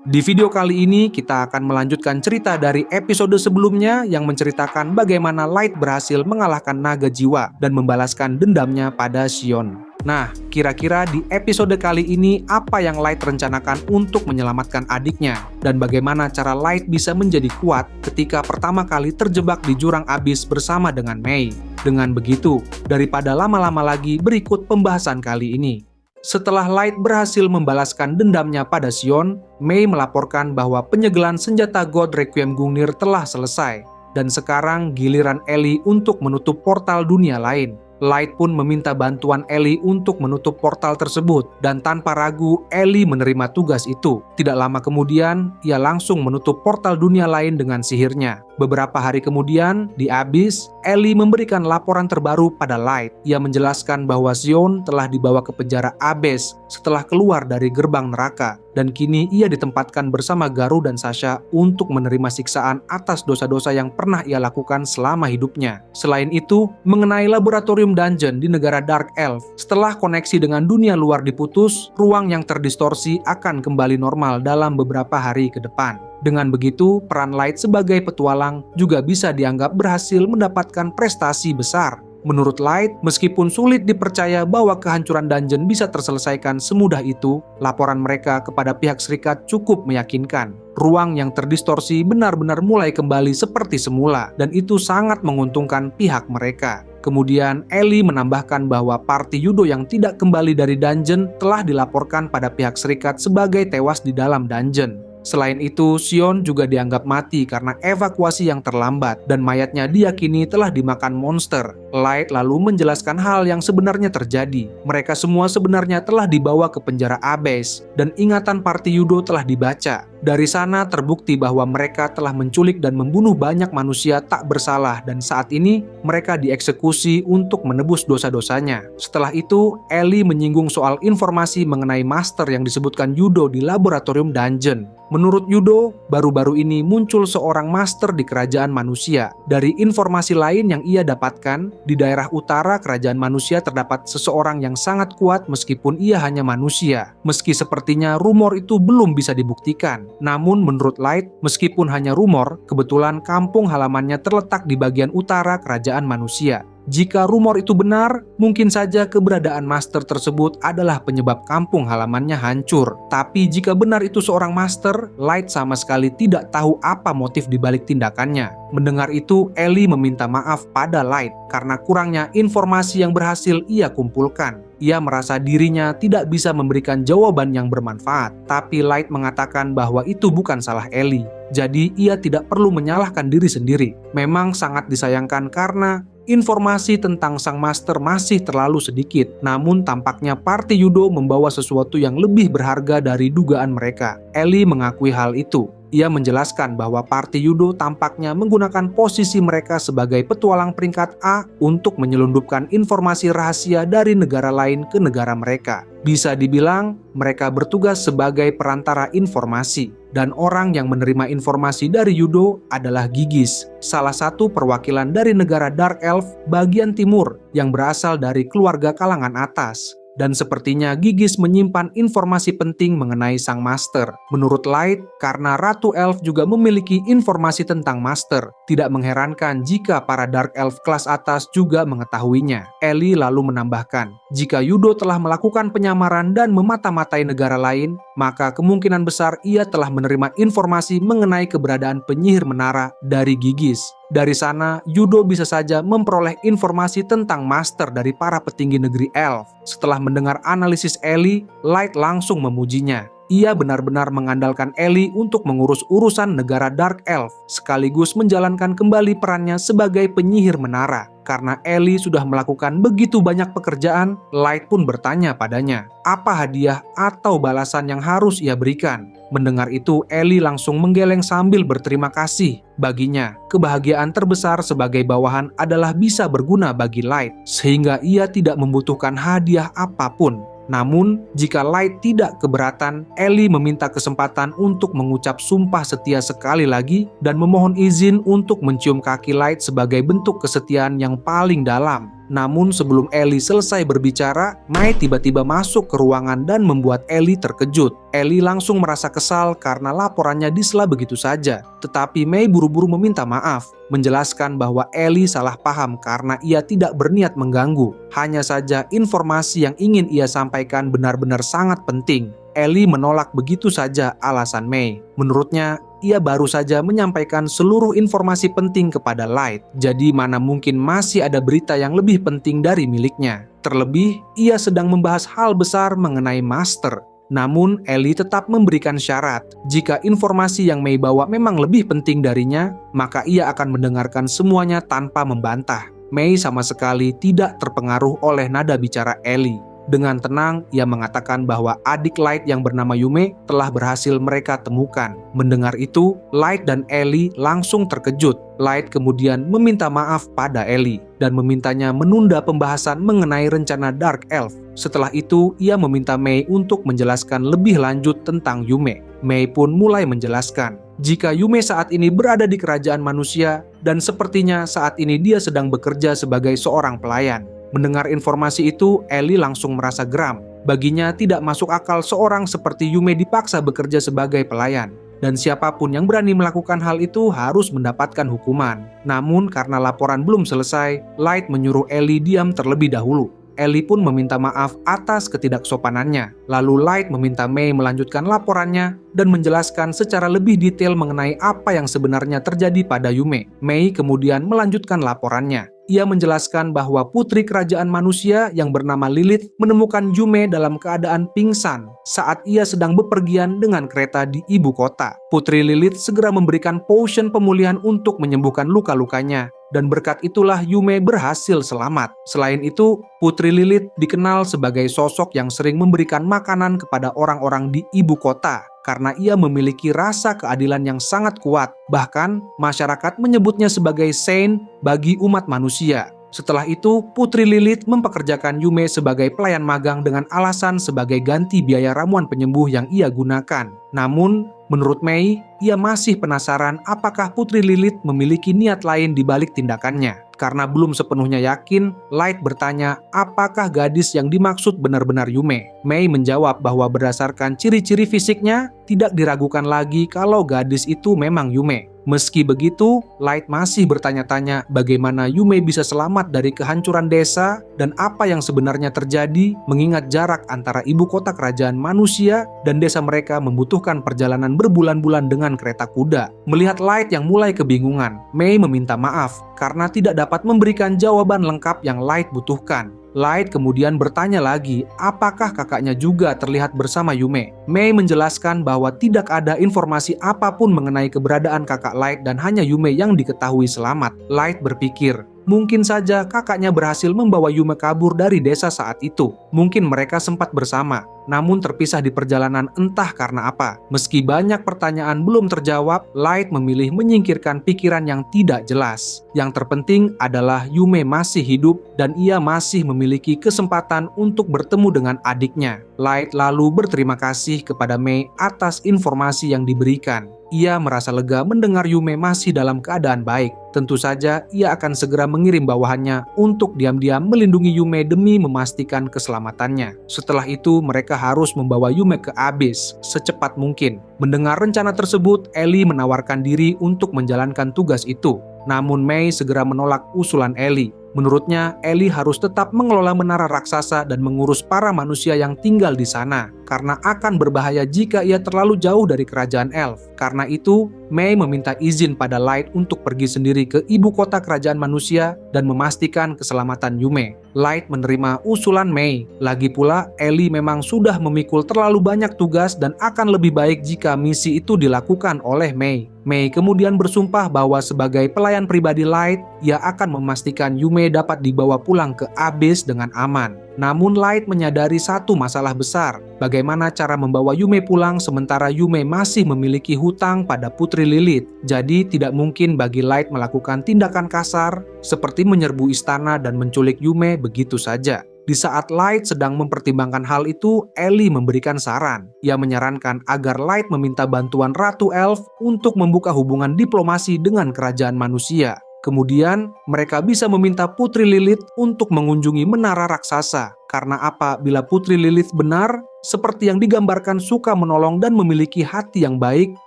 Di video kali ini kita akan melanjutkan cerita dari episode sebelumnya yang menceritakan bagaimana Light berhasil mengalahkan naga jiwa dan membalaskan dendamnya pada Xion. Nah, kira-kira di episode kali ini apa yang Light rencanakan untuk menyelamatkan adiknya? Dan bagaimana cara Light bisa menjadi kuat ketika pertama kali terjebak di jurang abyss bersama dengan Mei? Dengan begitu, daripada lama-lama lagi berikut pembahasan kali ini. Setelah Light berhasil membalaskan dendamnya pada Xion, Mei melaporkan bahwa penyegelan senjata God Requiem Gungnir telah selesai. Dan sekarang giliran Ellie untuk menutup portal dunia lain. Light pun meminta bantuan Ellie untuk menutup portal tersebut, dan tanpa ragu Ellie menerima tugas itu. Tidak lama kemudian, ia langsung menutup portal dunia lain dengan sihirnya. Beberapa hari kemudian, di Abyss, Ellie memberikan laporan terbaru pada Light. Ia menjelaskan bahwa Xion telah dibawa ke penjara Abyss setelah keluar dari gerbang neraka, dan kini ia ditempatkan bersama Garou dan Sasha untuk menerima siksaan atas dosa-dosa yang pernah ia lakukan selama hidupnya. Selain itu, mengenai laboratorium dungeon di negara Dark Elf, setelah koneksi dengan dunia luar diputus, ruang yang terdistorsi akan kembali normal dalam beberapa hari ke depan. Dengan begitu, peran Light sebagai petualang juga bisa dianggap berhasil mendapatkan prestasi besar. Menurut Light, meskipun sulit dipercaya bahwa kehancuran dungeon bisa terselesaikan semudah itu, laporan mereka kepada pihak serikat cukup meyakinkan. Ruang yang terdistorsi benar-benar mulai kembali seperti semula, dan itu sangat menguntungkan pihak mereka. Kemudian, Ellie menambahkan bahwa party Yudo yang tidak kembali dari dungeon telah dilaporkan pada pihak serikat sebagai tewas di dalam dungeon. Selain itu, Xion juga dianggap mati karena evakuasi yang terlambat dan mayatnya diyakini telah dimakan monster. Light lalu menjelaskan hal yang sebenarnya terjadi. Mereka semua sebenarnya telah dibawa ke penjara Abyss dan ingatan party Yudo telah dibaca. Dari sana terbukti bahwa mereka telah menculik dan membunuh banyak manusia tak bersalah dan saat ini mereka dieksekusi untuk menebus dosa-dosanya. Setelah itu, Ellie menyinggung soal informasi mengenai master yang disebutkan Yudo di laboratorium dungeon. Menurut Yudo, baru-baru ini muncul seorang master di kerajaan manusia. Dari informasi lain yang ia dapatkan, di daerah utara kerajaan manusia terdapat seseorang yang sangat kuat meskipun ia hanya manusia. Meski sepertinya rumor itu belum bisa dibuktikan. Namun menurut Light, meskipun hanya rumor, kebetulan kampung halamannya terletak di bagian utara kerajaan manusia. Jika rumor itu benar, mungkin saja keberadaan master tersebut adalah penyebab kampung halamannya hancur. Tapi jika benar itu seorang master, Light sama sekali tidak tahu apa motif dibalik tindakannya. Mendengar itu, Ellie meminta maaf pada Light karena kurangnya informasi yang berhasil ia kumpulkan. Ia merasa dirinya tidak bisa memberikan jawaban yang bermanfaat, tapi Light mengatakan bahwa itu bukan salah Ellie. Jadi ia tidak perlu menyalahkan diri sendiri. Memang sangat disayangkan karena informasi tentang sang master masih terlalu sedikit, namun tampaknya party Yudo membawa sesuatu yang lebih berharga dari dugaan mereka. Ellie mengakui hal itu. Ia menjelaskan bahwa party Yudo tampaknya menggunakan posisi mereka sebagai petualang peringkat A untuk menyelundupkan informasi rahasia dari negara lain ke negara mereka. Bisa dibilang, mereka bertugas sebagai perantara informasi. Dan orang yang menerima informasi dari Yudo adalah Gigis, salah satu perwakilan dari negara Dark Elf bagian timur yang berasal dari keluarga kalangan atas. Dan sepertinya Gigis menyimpan informasi penting mengenai sang master. Menurut Light, karena Ratu Elf juga memiliki informasi tentang master, tidak mengherankan jika para Dark Elf kelas atas juga mengetahuinya. Ellie lalu menambahkan, jika Yudo telah melakukan penyamaran dan memata-matai negara lain, maka kemungkinan besar ia telah menerima informasi mengenai keberadaan penyihir menara dari Gigis. Dari sana, Yudo bisa saja memperoleh informasi tentang master dari para petinggi negeri Elf. Setelah mendengar analisis Ellie, Light langsung memujinya. Ia benar-benar mengandalkan Ellie untuk mengurus urusan negara Dark Elf, sekaligus menjalankan kembali perannya sebagai penyihir menara. Karena Ellie sudah melakukan begitu banyak pekerjaan, Light pun bertanya padanya, apa hadiah atau balasan yang harus ia berikan. Mendengar itu, Ellie langsung menggeleng sambil berterima kasih. Baginya, kebahagiaan terbesar sebagai bawahan adalah bisa berguna bagi Light, sehingga ia tidak membutuhkan hadiah apapun. Namun, jika Light tidak keberatan, Ellie meminta kesempatan untuk mengucap sumpah setia sekali lagi dan memohon izin untuk mencium kaki Light sebagai bentuk kesetiaan yang paling dalam. Namun sebelum Ellie selesai berbicara, Mei tiba-tiba masuk ke ruangan dan membuat Ellie terkejut. Ellie langsung merasa kesal karena laporannya disela begitu saja. Tetapi Mei buru-buru meminta maaf, menjelaskan bahwa Ellie salah paham karena ia tidak berniat mengganggu. Hanya saja informasi yang ingin ia sampaikan benar-benar sangat penting. Ellie menolak begitu saja alasan Mei. Menurutnya, ia baru saja menyampaikan seluruh informasi penting kepada Light. Jadi mana mungkin masih ada berita yang lebih penting dari miliknya. Terlebih, ia sedang membahas hal besar mengenai Master. Namun, Ellie tetap memberikan syarat. Jika informasi yang Mei bawa memang lebih penting darinya, maka ia akan mendengarkan semuanya tanpa membantah. Mei sama sekali tidak terpengaruh oleh nada bicara Ellie. Dengan tenang, ia mengatakan bahwa adik Light yang bernama Yume telah berhasil mereka temukan. Mendengar itu, Light dan Ellie langsung terkejut. Light kemudian meminta maaf pada Ellie dan memintanya menunda pembahasan mengenai rencana Dark Elf. Setelah itu, ia meminta Mei untuk menjelaskan lebih lanjut tentang Yume. Mei pun mulai menjelaskan jika Yume saat ini berada di kerajaan manusia dan sepertinya saat ini dia sedang bekerja sebagai seorang pelayan. Mendengar informasi itu, Ellie langsung merasa geram. Baginya tidak masuk akal seorang seperti Yume dipaksa bekerja sebagai pelayan. Dan siapapun yang berani melakukan hal itu harus mendapatkan hukuman. Namun karena laporan belum selesai, Light menyuruh Ellie diam terlebih dahulu. Ellie pun meminta maaf atas ketidaksopanannya. Lalu Light meminta Mei melanjutkan laporannya dan menjelaskan secara lebih detail mengenai apa yang sebenarnya terjadi pada Yume. Mei kemudian melanjutkan laporannya. Ia menjelaskan bahwa putri kerajaan manusia yang bernama Lilith menemukan Yume dalam keadaan pingsan saat ia sedang bepergian dengan kereta di ibu kota. Putri Lilith segera memberikan potion pemulihan untuk menyembuhkan luka-lukanya. Dan berkat itulah Yume berhasil selamat. Selain itu, Putri Lilith dikenal sebagai sosok yang sering memberikan makanan kepada orang-orang di ibu kota karena ia memiliki rasa keadilan yang sangat kuat. Bahkan, masyarakat menyebutnya sebagai saint bagi umat manusia. Setelah itu, Putri Lilith mempekerjakan Yume sebagai pelayan magang dengan alasan sebagai ganti biaya ramuan penyembuh yang ia gunakan. Namun, menurut Mei, ia masih penasaran apakah Putri Lilith memiliki niat lain di balik tindakannya. Karena belum sepenuhnya yakin, Light bertanya apakah gadis yang dimaksud benar-benar Yume. Mei menjawab bahwa berdasarkan ciri-ciri fisiknya, tidak diragukan lagi kalau gadis itu memang Yume. Meski begitu, Light masih bertanya-tanya bagaimana Yume bisa selamat dari kehancuran desa dan apa yang sebenarnya terjadi mengingat jarak antara ibu kota kerajaan manusia dan desa mereka membutuhkan perjalanan berbulan-bulan dengan kereta kuda. Melihat Light yang mulai kebingungan, Mei meminta maaf karena tidak dapat memberikan jawaban lengkap yang Light butuhkan. Light kemudian bertanya lagi apakah kakaknya juga terlihat bersama Yume. Mei menjelaskan bahwa tidak ada informasi apapun mengenai keberadaan kakak Light dan hanya Yume yang diketahui selamat. Light berpikir, mungkin saja kakaknya berhasil membawa Yume kabur dari desa saat itu. Mungkin mereka sempat bersama, namun terpisah di perjalanan entah karena apa. Meski banyak pertanyaan belum terjawab, Light memilih menyingkirkan pikiran yang tidak jelas. Yang terpenting adalah Yume masih hidup dan ia masih memiliki kesempatan untuk bertemu dengan adiknya. Light lalu berterima kasih kepada Mei atas informasi yang diberikan. Ia merasa lega mendengar Yume masih dalam keadaan baik. Tentu saja ia akan segera mengirim bawahannya untuk diam-diam melindungi Yume demi memastikan keselamatannya. Setelah itu mereka harus membawa Yume ke Abyss secepat mungkin. Mendengar rencana tersebut, Ellie menawarkan diri untuk menjalankan tugas itu. Namun Mei segera menolak usulan Ellie. Menurutnya, Ellie harus tetap mengelola menara raksasa dan mengurus para manusia yang tinggal di sana, karena akan berbahaya jika ia terlalu jauh dari kerajaan elf. Karena itu, Mei meminta izin pada Light untuk pergi sendiri ke ibu kota kerajaan manusia dan memastikan keselamatan Yume. Light menerima usulan Mei. Lagi pula, Ellie memang sudah memikul terlalu banyak tugas dan akan lebih baik jika misi itu dilakukan oleh Mei. Mei kemudian bersumpah bahwa sebagai pelayan pribadi Light, ia akan memastikan Yume dapat dibawa pulang ke Abyss dengan aman. Namun Light menyadari satu masalah besar, bagaimana cara membawa Yume pulang sementara Yume masih memiliki hutang pada Putri Lilith. Jadi tidak mungkin bagi Light melakukan tindakan kasar seperti menyerbu istana dan menculik Yume begitu saja. Di saat Light sedang mempertimbangkan hal itu, Ellie memberikan saran. Ia menyarankan agar Light meminta bantuan Ratu Elf untuk membuka hubungan diplomasi dengan kerajaan manusia. Kemudian, mereka bisa meminta Putri Lilith untuk mengunjungi menara raksasa. Karena apabila Putri Lilith benar, seperti yang digambarkan suka menolong dan memiliki hati yang baik,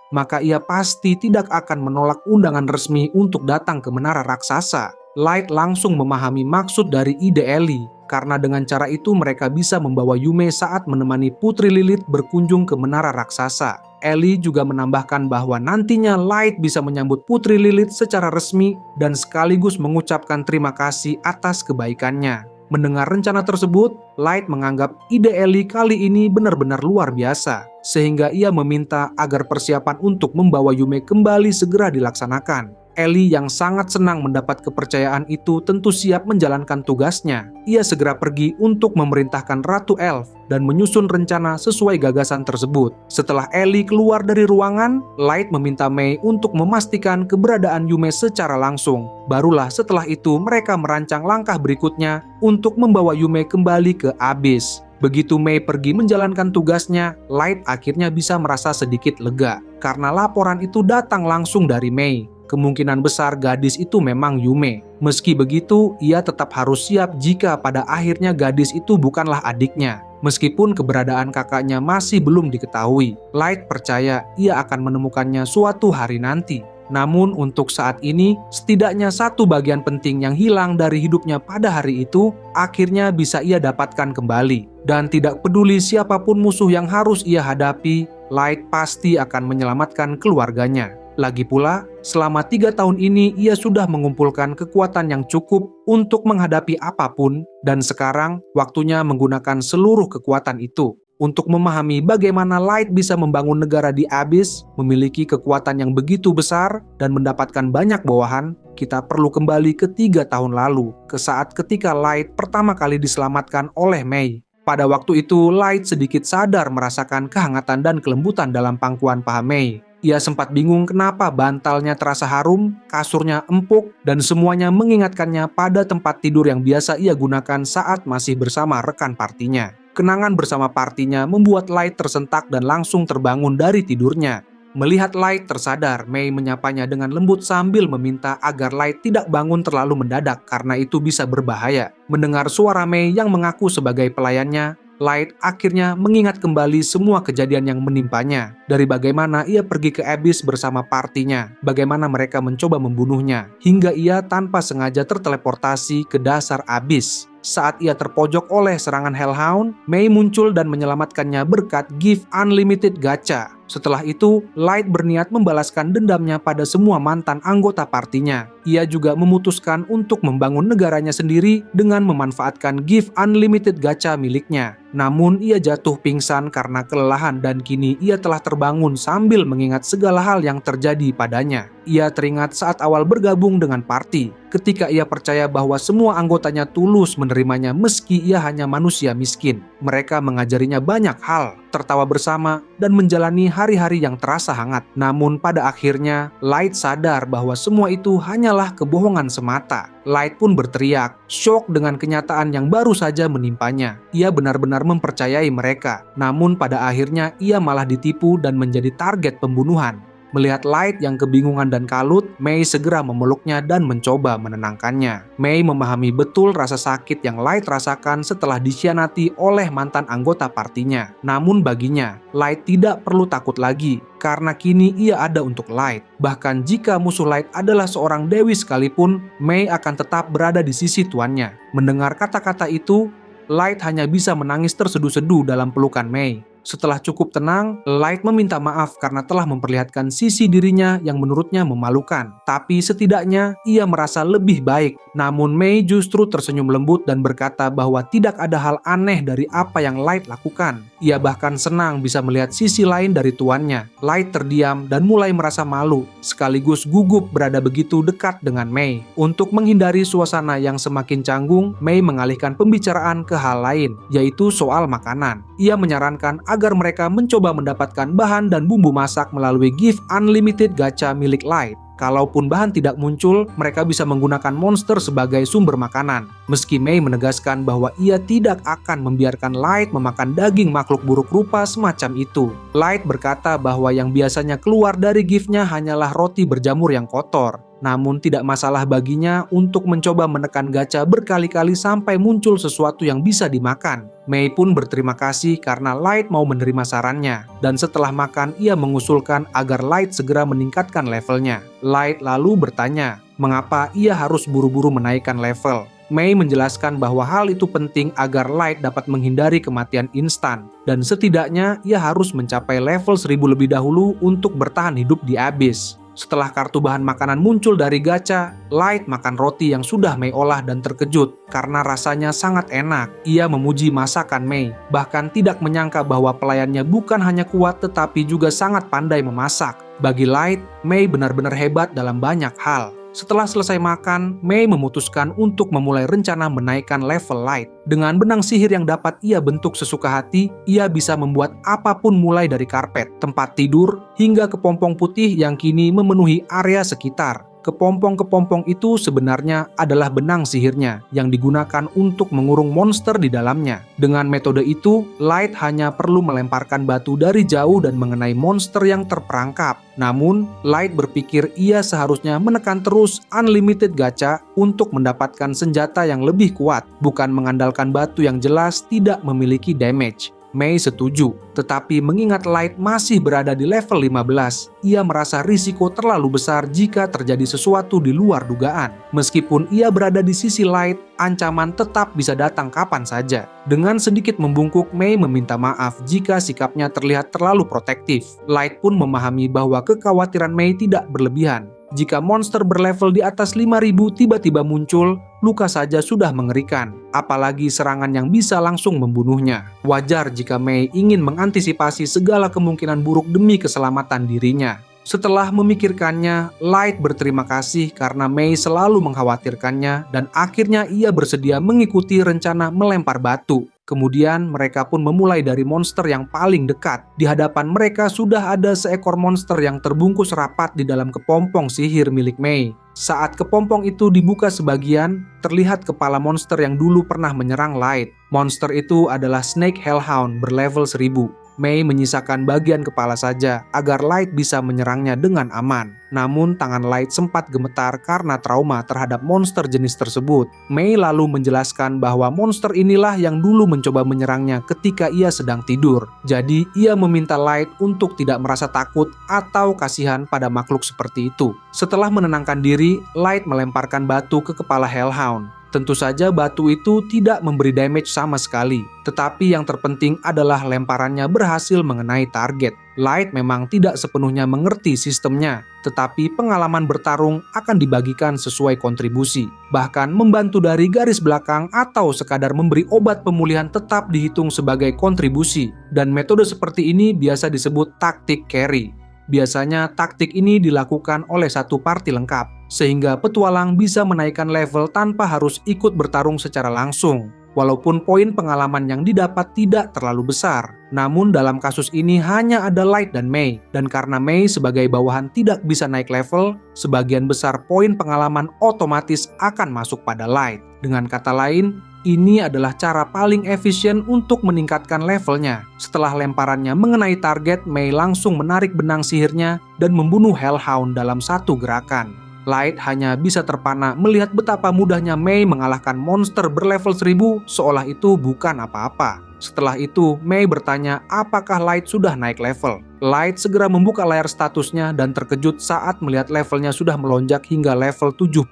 maka ia pasti tidak akan menolak undangan resmi untuk datang ke menara raksasa. Light langsung memahami maksud dari ide Ellie, karena dengan cara itu mereka bisa membawa Yume saat menemani Putri Lilith berkunjung ke menara raksasa. Ellie juga menambahkan bahwa nantinya Light bisa menyambut Putri Lilith secara resmi dan sekaligus mengucapkan terima kasih atas kebaikannya. Mendengar rencana tersebut, Light menganggap ide Ellie kali ini benar-benar luar biasa, sehingga ia meminta agar persiapan untuk membawa Yume kembali segera dilaksanakan. Ellie yang sangat senang mendapat kepercayaan itu tentu siap menjalankan tugasnya. Ia segera pergi untuk memerintahkan Ratu Elf dan menyusun rencana sesuai gagasan tersebut. Setelah Ellie keluar dari ruangan, Light meminta Mei untuk memastikan keberadaan Yume secara langsung. Barulah setelah itu mereka merancang langkah berikutnya untuk membawa Yume kembali ke Abyss. Begitu Mei pergi menjalankan tugasnya, Light akhirnya bisa merasa sedikit lega karena laporan itu datang langsung dari Mei. Kemungkinan besar gadis itu memang Yume. Meski begitu, ia tetap harus siap jika pada akhirnya gadis itu bukanlah adiknya. Meskipun keberadaan kakaknya masih belum diketahui, Light percaya ia akan menemukannya suatu hari nanti. Namun untuk saat ini, setidaknya satu bagian penting yang hilang dari hidupnya pada hari itu, akhirnya bisa ia dapatkan kembali. Dan tidak peduli siapapun musuh yang harus ia hadapi, Light pasti akan menyelamatkan keluarganya. Lagi pula, selama 3 tahun ini ia sudah mengumpulkan kekuatan yang cukup untuk menghadapi apapun, dan sekarang waktunya menggunakan seluruh kekuatan itu. Untuk memahami bagaimana Light bisa membangun negara di Abyss, memiliki kekuatan yang begitu besar, dan mendapatkan banyak bawahan, kita perlu kembali ke 3 tahun lalu, ke saat ketika Light pertama kali diselamatkan oleh Mei. Pada waktu itu, Light sedikit sadar merasakan kehangatan dan kelembutan dalam pangkuan paha Mei. Ia sempat bingung kenapa bantalnya terasa harum, kasurnya empuk, dan semuanya mengingatkannya pada tempat tidur yang biasa ia gunakan saat masih bersama rekan partinya. Kenangan bersama partinya membuat Light tersentak dan langsung terbangun dari tidurnya. Melihat Light tersadar, Mei menyapanya dengan lembut sambil meminta agar Light tidak bangun terlalu mendadak karena itu bisa berbahaya. Mendengar suara Mei yang mengaku sebagai pelayannya, Light akhirnya mengingat kembali semua kejadian yang menimpanya. Dari bagaimana ia pergi ke Abyss bersama partinya, bagaimana mereka mencoba membunuhnya, hingga ia tanpa sengaja terteleportasi ke dasar Abyss. Saat ia terpojok oleh serangan Hellhound, Mei muncul dan menyelamatkannya berkat gift unlimited gacha. Setelah itu, Light berniat membalaskan dendamnya pada semua mantan anggota partinya. Ia juga memutuskan untuk membangun negaranya sendiri dengan memanfaatkan gift unlimited gacha miliknya. Namun ia jatuh pingsan karena kelelahan dan kini ia telah terbangun sambil mengingat segala hal yang terjadi padanya. Ia teringat saat awal bergabung dengan party, ketika ia percaya bahwa semua anggotanya tulus menerimanya meski ia hanya manusia miskin. Mereka mengajarinya banyak hal, tertawa bersama, dan menjalani hari-hari yang terasa hangat. Namun pada akhirnya, Light sadar bahwa semua itu hanyalah kebohongan semata. Light pun berteriak, syok dengan kenyataan yang baru saja menimpanya. Ia benar-benar mempercayai mereka, namun pada akhirnya ia malah ditipu dan menjadi target pembunuhan. Melihat Light yang kebingungan dan kalut, Mei segera memeluknya dan mencoba menenangkannya. Mei memahami betul rasa sakit yang Light rasakan setelah dikhianati oleh mantan anggota partinya. Namun baginya, Light tidak perlu takut lagi, karena kini ia ada untuk Light. Bahkan jika musuh Light adalah seorang dewi sekalipun, Mei akan tetap berada di sisi tuannya. Mendengar kata-kata itu, Light hanya bisa menangis terseduh-seduh dalam pelukan Mei. Setelah cukup tenang, Light meminta maaf karena telah memperlihatkan sisi dirinya yang menurutnya memalukan. Tapi setidaknya ia merasa lebih baik. Namun Mei justru tersenyum lembut dan berkata bahwa tidak ada hal aneh dari apa yang Light lakukan. Ia bahkan senang bisa melihat sisi lain dari tuannya. Light terdiam dan mulai merasa malu, sekaligus gugup berada begitu dekat dengan Mei. Untuk menghindari suasana yang semakin canggung, Mei mengalihkan pembicaraan ke hal lain, yaitu soal makanan. Ia menyarankan agar mereka mencoba mendapatkan bahan dan bumbu masak melalui gift unlimited gacha milik Light. Kalaupun bahan tidak muncul, mereka bisa menggunakan monster sebagai sumber makanan. Meski Mei menegaskan bahwa ia tidak akan membiarkan Light memakan daging makhluk buruk rupa semacam itu. Light berkata bahwa yang biasanya keluar dari giftnya hanyalah roti berjamur yang kotor. Namun tidak masalah baginya untuk mencoba menekan gacha berkali-kali sampai muncul sesuatu yang bisa dimakan. Mei pun berterima kasih karena Light mau menerima sarannya. Dan setelah makan, ia mengusulkan agar Light segera meningkatkan levelnya. Light lalu bertanya, mengapa ia harus buru-buru menaikkan level. Mei menjelaskan bahwa hal itu penting agar Light dapat menghindari kematian instan. Dan setidaknya ia harus mencapai level 1000 lebih dahulu untuk bertahan hidup di Abyss. Setelah kartu bahan makanan muncul dari gacha, Light makan roti yang sudah Mei olah dan terkejut karena rasanya sangat enak. Ia memuji masakan Mei, bahkan tidak menyangka bahwa pelayannya bukan hanya kuat tetapi juga sangat pandai memasak. Bagi Light, Mei benar-benar hebat dalam banyak hal. Setelah selesai makan, Mei memutuskan untuk memulai rencana menaikkan level Light. Dengan benang sihir yang dapat ia bentuk sesuka hati, ia bisa membuat apapun mulai dari karpet, tempat tidur, hingga kepompong putih yang kini memenuhi area sekitar. Kepompong-kepompong itu sebenarnya adalah benang sihirnya yang digunakan untuk mengurung monster di dalamnya. Dengan metode itu, Light hanya perlu melemparkan batu dari jauh dan mengenai monster yang terperangkap. Namun, Light berpikir ia seharusnya menekan terus unlimited gacha untuk mendapatkan senjata yang lebih kuat, bukan mengandalkan batu yang jelas tidak memiliki damage. Mei setuju, tetapi mengingat Light masih berada di level 15, ia merasa risiko terlalu besar jika terjadi sesuatu di luar dugaan. Meskipun ia berada di sisi Light, ancaman tetap bisa datang kapan saja. Dengan sedikit membungkuk, Mei meminta maaf jika sikapnya terlihat terlalu protektif. Light pun memahami bahwa kekhawatiran Mei tidak berlebihan. Jika monster berlevel di atas 5000 tiba-tiba muncul, luka saja sudah mengerikan, apalagi serangan yang bisa langsung membunuhnya. Wajar jika Mei ingin mengantisipasi segala kemungkinan buruk demi keselamatan dirinya. Setelah memikirkannya, Light berterima kasih karena Mei selalu mengkhawatirkannya dan akhirnya ia bersedia mengikuti rencana melempar batu. Kemudian mereka pun memulai dari monster yang paling dekat. Di hadapan mereka sudah ada seekor monster yang terbungkus rapat di dalam kepompong sihir milik Mei. Saat kepompong itu dibuka sebagian, terlihat kepala monster yang dulu pernah menyerang Light. Monster itu adalah Snake Hellhound berlevel 1000. Mei menyisakan bagian kepala saja agar Light bisa menyerangnya dengan aman. Namun tangan Light sempat gemetar karena trauma terhadap monster jenis tersebut. Mei lalu menjelaskan bahwa monster inilah yang dulu mencoba menyerangnya ketika ia sedang tidur. Jadi ia meminta Light untuk tidak merasa takut atau kasihan pada makhluk seperti itu. Setelah menenangkan diri, Light melemparkan batu ke kepala Hellhound. Tentu saja batu itu tidak memberi damage sama sekali, tetapi yang terpenting adalah lemparannya berhasil mengenai target. Light memang tidak sepenuhnya mengerti sistemnya, tetapi pengalaman bertarung akan dibagikan sesuai kontribusi. Bahkan membantu dari garis belakang atau sekadar memberi obat pemulihan tetap dihitung sebagai kontribusi, dan metode seperti ini biasa disebut taktik carry. Biasanya taktik ini dilakukan oleh satu party lengkap, sehingga petualang bisa menaikkan level tanpa harus ikut bertarung secara langsung. Walaupun poin pengalaman yang didapat tidak terlalu besar, namun dalam kasus ini hanya ada Light dan Mei, dan karena Mei sebagai bawahan tidak bisa naik level, sebagian besar poin pengalaman otomatis akan masuk pada Light. Dengan kata lain, ini adalah cara paling efisien untuk meningkatkan levelnya. Setelah lemparannya mengenai target, Mei langsung menarik benang sihirnya dan membunuh Hellhound dalam satu gerakan. Light hanya bisa terpana melihat betapa mudahnya Mei mengalahkan monster berlevel 1000 seolah itu bukan apa-apa. Setelah itu, Mei bertanya apakah Light sudah naik level. Light segera membuka layar statusnya dan terkejut saat melihat levelnya sudah melonjak hingga level 70.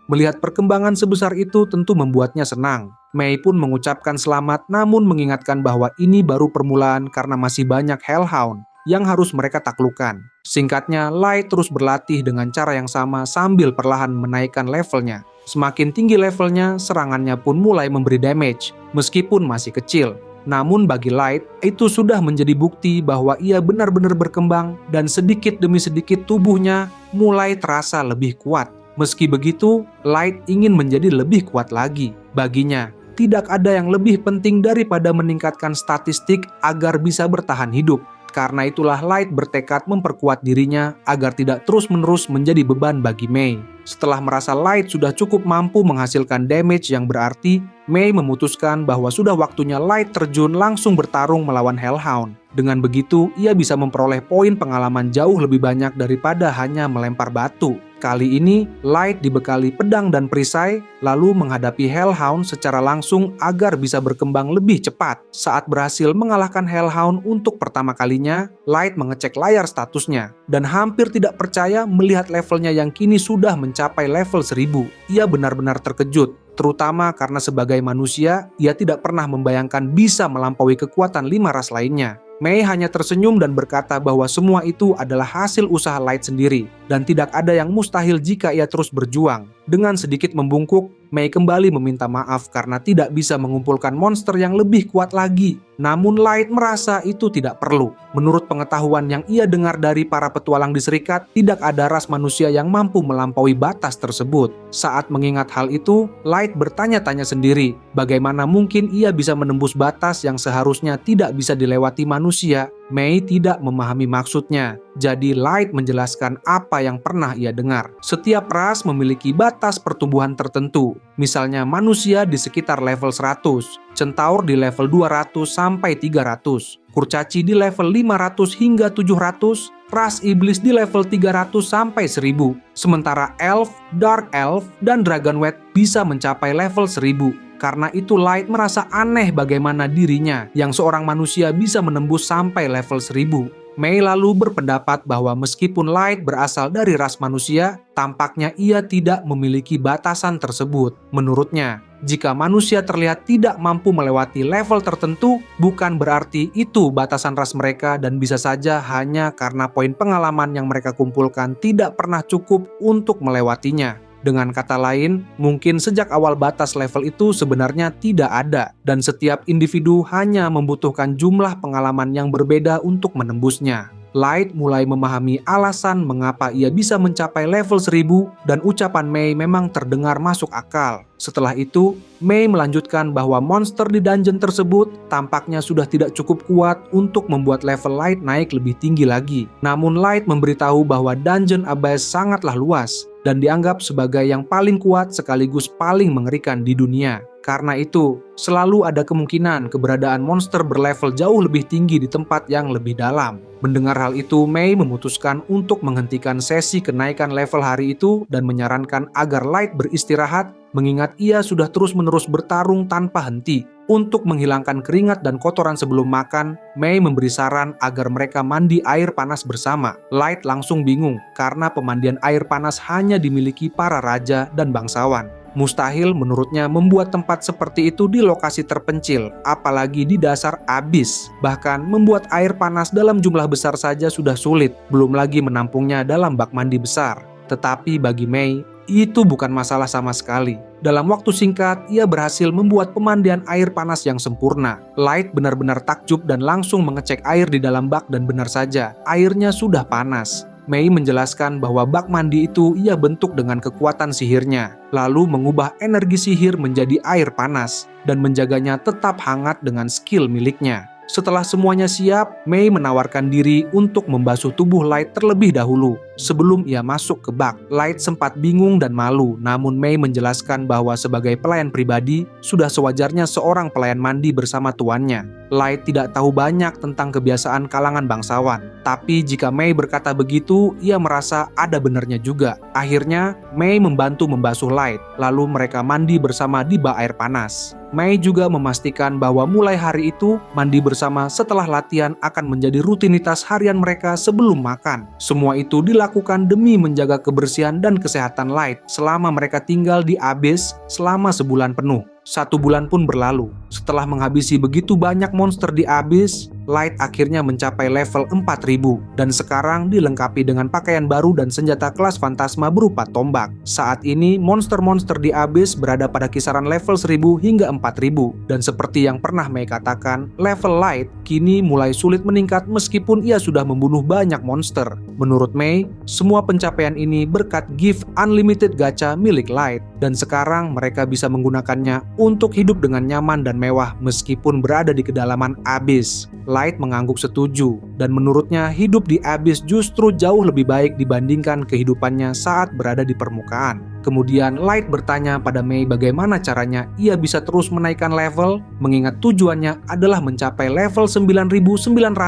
Melihat perkembangan sebesar itu tentu membuatnya senang. Mei pun mengucapkan selamat namun mengingatkan bahwa ini baru permulaan karena masih banyak Hellhound yang harus mereka taklukkan. Singkatnya, Light terus berlatih dengan cara yang sama sambil perlahan menaikkan levelnya. Semakin tinggi levelnya, serangannya pun mulai memberi damage, meskipun masih kecil. Namun bagi Light, itu sudah menjadi bukti bahwa ia benar-benar berkembang dan sedikit demi sedikit tubuhnya mulai terasa lebih kuat. Meski begitu, Light ingin menjadi lebih kuat lagi. Baginya, tidak ada yang lebih penting daripada meningkatkan statistik agar bisa bertahan hidup. Karena itulah Light bertekad memperkuat dirinya agar tidak terus-menerus menjadi beban bagi Mei. Setelah merasa Light sudah cukup mampu menghasilkan damage yang berarti, Mei memutuskan bahwa sudah waktunya Light terjun langsung bertarung melawan Hellhound. Dengan begitu, ia bisa memperoleh poin pengalaman jauh lebih banyak daripada hanya melempar batu. Kali ini, Light dibekali pedang dan perisai, lalu menghadapi Hellhound secara langsung agar bisa berkembang lebih cepat. Saat berhasil mengalahkan Hellhound untuk pertama kalinya, Light mengecek layar statusnya, dan hampir tidak percaya melihat levelnya yang kini sudah mencapai level 1000. Ia benar-benar terkejut, terutama karena sebagai manusia, ia tidak pernah membayangkan bisa melampaui kekuatan 5 ras lainnya. Mei hanya tersenyum dan berkata bahwa semua itu adalah hasil usaha Light sendiri, dan tidak ada yang mustahil jika ia terus berjuang. Dengan sedikit membungkuk, Mei kembali meminta maaf karena tidak bisa mengumpulkan monster yang lebih kuat lagi. Namun Light merasa itu tidak perlu. Menurut pengetahuan yang ia dengar dari para petualang di Serikat, tidak ada ras manusia yang mampu melampaui batas tersebut. Saat mengingat hal itu, Light bertanya-tanya sendiri, bagaimana mungkin ia bisa menembus batas yang seharusnya tidak bisa dilewati manusia. Mei tidak memahami maksudnya, jadi Light menjelaskan apa yang pernah ia dengar. Setiap ras memiliki batas pertumbuhan tertentu, misalnya manusia di sekitar level 100, centaur di level 200 sampai 300, kurcaci di level 500 hingga 700, ras iblis di level 300 sampai 1000, sementara elf, dark elf, dan dragonwet bisa mencapai level 1000. Karena itu Light merasa aneh bagaimana dirinya yang seorang manusia bisa menembus sampai level 1000. Mei lalu berpendapat bahwa meskipun Light berasal dari ras manusia, tampaknya ia tidak memiliki batasan tersebut. Menurutnya, jika manusia terlihat tidak mampu melewati level tertentu, bukan berarti itu batasan ras mereka dan bisa saja hanya karena poin pengalaman yang mereka kumpulkan tidak pernah cukup untuk melewatinya. Dengan kata lain, mungkin sejak awal batas level itu sebenarnya tidak ada, dan setiap individu hanya membutuhkan jumlah pengalaman yang berbeda untuk menembusnya. Light mulai memahami alasan mengapa ia bisa mencapai level 1000, dan ucapan Mei memang terdengar masuk akal. Setelah itu, Mei melanjutkan bahwa monster di dungeon tersebut tampaknya sudah tidak cukup kuat untuk membuat level Light naik lebih tinggi lagi. Namun Light memberitahu bahwa dungeon Abyss sangatlah luas, dan dianggap sebagai yang paling kuat sekaligus paling mengerikan di dunia. Karena itu, selalu ada kemungkinan keberadaan monster berlevel jauh lebih tinggi di tempat yang lebih dalam. Mendengar hal itu, Mei memutuskan untuk menghentikan sesi kenaikan level hari itu dan menyarankan agar Light beristirahat, mengingat ia sudah terus-menerus bertarung tanpa henti. Untuk menghilangkan keringat dan kotoran sebelum makan, Mei memberi saran agar mereka mandi air panas bersama. Light langsung bingung karena pemandian air panas hanya dimiliki para raja dan bangsawan. Mustahil menurutnya membuat tempat seperti itu di lokasi terpencil, apalagi di dasar abyss. Bahkan membuat air panas dalam jumlah besar saja sudah sulit, belum lagi menampungnya dalam bak mandi besar. Tetapi bagi Mei, itu bukan masalah sama sekali. Dalam waktu singkat, ia berhasil membuat pemandian air panas yang sempurna. Light benar-benar takjub dan langsung mengecek air di dalam bak dan benar saja, airnya sudah panas. Mei menjelaskan bahwa bak mandi itu ia bentuk dengan kekuatan sihirnya, lalu mengubah energi sihir menjadi air panas, dan menjaganya tetap hangat dengan skill miliknya. Setelah semuanya siap, Mei menawarkan diri untuk membasuh tubuh Light terlebih dahulu. Sebelum ia masuk ke bak, Light sempat bingung dan malu, namun Mei menjelaskan bahwa sebagai pelayan pribadi, sudah sewajarnya seorang pelayan mandi bersama tuannya. Light tidak tahu banyak tentang kebiasaan kalangan bangsawan, tapi jika Mei berkata begitu, ia merasa ada benarnya juga. Akhirnya, Mei membantu membasuh Light, lalu mereka mandi bersama di bak air panas. Mei juga memastikan bahwa mulai hari itu, mandi bersama setelah latihan akan menjadi rutinitas harian mereka sebelum makan. Semua itu dilakukan demi menjaga kebersihan dan kesehatan Light selama mereka tinggal di Abyss selama sebulan penuh. 1 bulan pun berlalu. Setelah menghabisi begitu banyak monster di Abyss, Light akhirnya mencapai level 4000 dan sekarang dilengkapi dengan pakaian baru dan senjata kelas fantasma berupa tombak. Saat ini, monster-monster di Abyss berada pada kisaran level 1000 hingga 4000 dan seperti yang pernah Mei katakan, level Light kini mulai sulit meningkat meskipun ia sudah membunuh banyak monster. Menurut Mei, semua pencapaian ini berkat gift unlimited gacha milik Light dan sekarang mereka bisa menggunakannya untuk hidup dengan nyaman dan mewah meskipun berada di kedalaman Abyss. Light mengangguk setuju, dan menurutnya hidup di Abyss justru jauh lebih baik dibandingkan kehidupannya saat berada di permukaan. Kemudian Light bertanya pada Mei bagaimana caranya ia bisa terus menaikkan level, mengingat tujuannya adalah mencapai level 9999.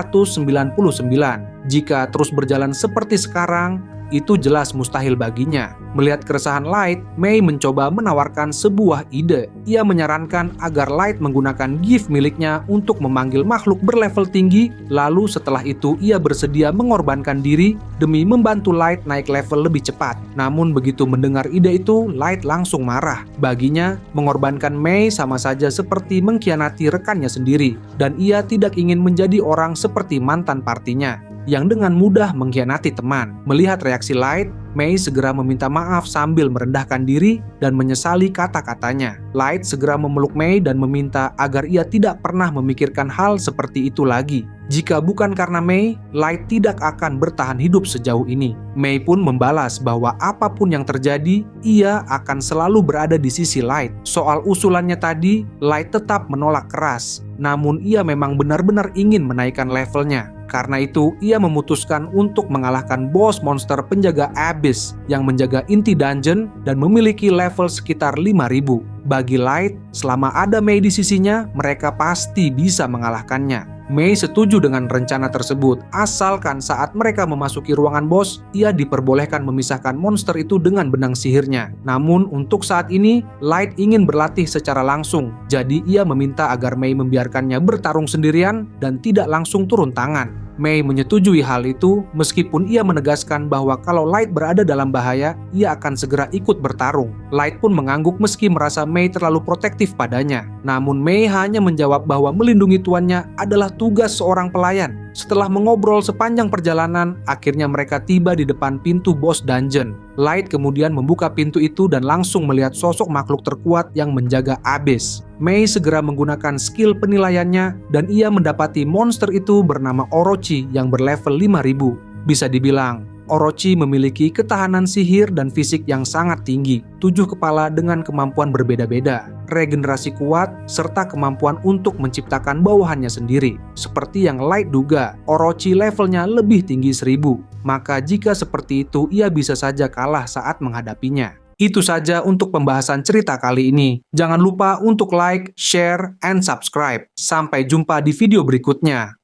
Jika terus berjalan seperti sekarang, itu jelas mustahil baginya. Melihat keresahan Light, Mei mencoba menawarkan sebuah ide. Ia menyarankan agar Light menggunakan gift miliknya untuk memanggil makhluk berlevel tinggi, lalu setelah itu ia bersedia mengorbankan diri demi membantu Light naik level lebih cepat. Namun begitu mendengar ide itu, Light langsung marah. Baginya, mengorbankan Mei sama saja seperti mengkhianati rekannya sendiri, dan ia tidak ingin menjadi orang seperti mantan partinya yang dengan mudah mengkhianati teman. Melihat reaksi Light, Mei segera meminta maaf sambil merendahkan diri dan menyesali kata-katanya. Light segera memeluk Mei dan meminta agar ia tidak pernah memikirkan hal seperti itu lagi. Jika bukan karena Mei, Light tidak akan bertahan hidup sejauh ini. Mei pun membalas bahwa apapun yang terjadi, ia akan selalu berada di sisi Light. Soal usulannya tadi, Light tetap menolak keras. Namun ia memang benar-benar ingin menaikkan levelnya. Karena itu, ia memutuskan untuk mengalahkan bos monster penjaga Abyss yang menjaga inti dungeon dan memiliki level sekitar 5.000. Bagi Light, selama ada Mei di sisinya, mereka pasti bisa mengalahkannya. Mei setuju dengan rencana tersebut, asalkan saat mereka memasuki ruangan bos, ia diperbolehkan memisahkan monster itu dengan benang sihirnya. Namun untuk saat ini, Light ingin berlatih secara langsung, jadi ia meminta agar Mei membiarkannya bertarung sendirian dan tidak langsung turun tangan. Mei menyetujui hal itu meskipun ia menegaskan bahwa kalau Light berada dalam bahaya, ia akan segera ikut bertarung. Light pun mengangguk meski merasa Mei terlalu protektif padanya. Namun Mei hanya menjawab bahwa melindungi tuannya adalah tugas seorang pelayan. Setelah mengobrol sepanjang perjalanan, akhirnya mereka tiba di depan pintu bos dungeon. Light kemudian membuka pintu itu dan langsung melihat sosok makhluk terkuat yang menjaga Abyss. Mei segera menggunakan skill penilaiannya dan ia mendapati monster itu bernama Orochi yang berlevel 5.000. Bisa dibilang, Orochi memiliki ketahanan sihir dan fisik yang sangat tinggi, 7 kepala dengan kemampuan berbeda-beda, regenerasi kuat, serta kemampuan untuk menciptakan bawahannya sendiri. Seperti yang Light duga, Orochi levelnya lebih tinggi 1000. Maka jika seperti itu, ia bisa saja kalah saat menghadapinya. Itu saja untuk pembahasan cerita kali ini. Jangan lupa untuk like, share, and subscribe. Sampai jumpa di video berikutnya.